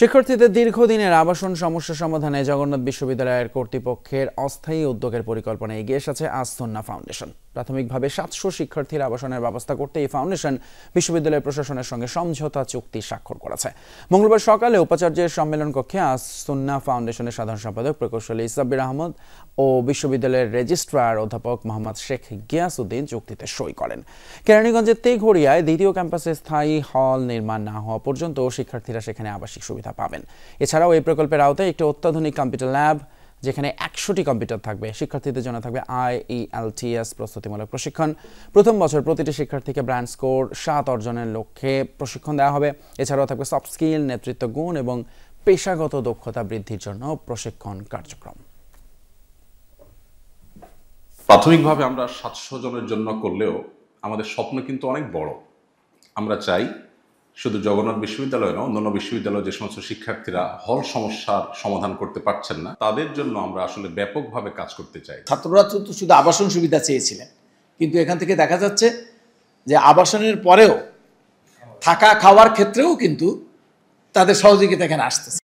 শিক্ষার্থীদের দীর্ঘদিনের আবাসন সমস্যা সমাধানে জগন্নাথ বিশ্ববিদ্যালয়ের কর্তৃপক্ষের অস্থায়ী উদ্যোগের পরিকল্পনায় এগিয়ে এসেছে আস-সুন্নাহ ফাউন্ডেশন। প্রাথমিকভাবে ৭০০ শিক্ষার্থীর আবাসনের ব্যবস্থা করতে এই ফাউন্ডেশন বিশ্ববিদ্যালয় প্রশাসনের সঙ্গে সমঝোতা চুক্তি স্বাক্ষর করেছে। মঙ্গলবার সকালে উপাচার্যের সম্মেলন কক্ষে আস-সুন্নাহ ফাউন্ডেশনের সাধারণ সম্পাদক প্রকৌশলী সাব্বির আহমদ ও বিশ্ববিদ্যালয়ের রেজিস্ট্রার অধ্যাপক মোহাম্মদ শেখ গিয়াসউদ্দিন চুক্তিতে সই করেন। কেরানীগঞ্জের তেঘরিয়ায় দ্বিতীয় ক্যাম্পাসে স্থায়ী হল নির্মাণ না হওয়া পর্যন্ত শিক্ষার্থীরা সেখানে আবাসিক সুবিধা পাবেন। এছাড়াও এই প্রকল্পের আওতায় একটি অত্যাধুনিক কম্পিউটার ল্যাব, যেখানে ১০০টি কম্পিউটার থাকবে। শিক্ষার্থীদের জন্য থাকবে IELTS প্রস্তুতিমূলক প্রশিক্ষণ। প্রথম বছর প্রতিটি শিক্ষার্থীকে ব্র্যান্ড স্কোর ৭ অর্জনের লক্ষ্যে প্রশিক্ষণ দেওয়া হবে। এছাড়াও থাকবে সফট স্কিল, নেতৃত্ব গুণ এবং পেশাগত দক্ষতা বৃদ্ধির জন্য প্রশিক্ষণ কার্যক্রম। প্রাথমিকভাবে আমরা ৭০০ জনের জন্য করলেও আমাদের স্বপ্ন কিন্তু অনেক বড়। আমরা চাই শুধু জগন্নাথ বিশ্ববিদ্যালয় নয়, অন্যান্য বিশ্ববিদ্যালয়ে যে সমস্ত শিক্ষার্থীরা হল সমস্যার সমাধান করতে পারছেন না, তাদের জন্য আমরা আসলে ব্যাপকভাবে কাজ করতে চাই। ছাত্ররা তো শুধু আবাসন সুবিধা চেয়েছিলেন, কিন্তু এখান থেকে দেখা যাচ্ছে যে আবাসনের পরেও থাকা খাওয়ার ক্ষেত্রেও কিন্তু তাদের সহযোগিতা এখানে আসতেছে।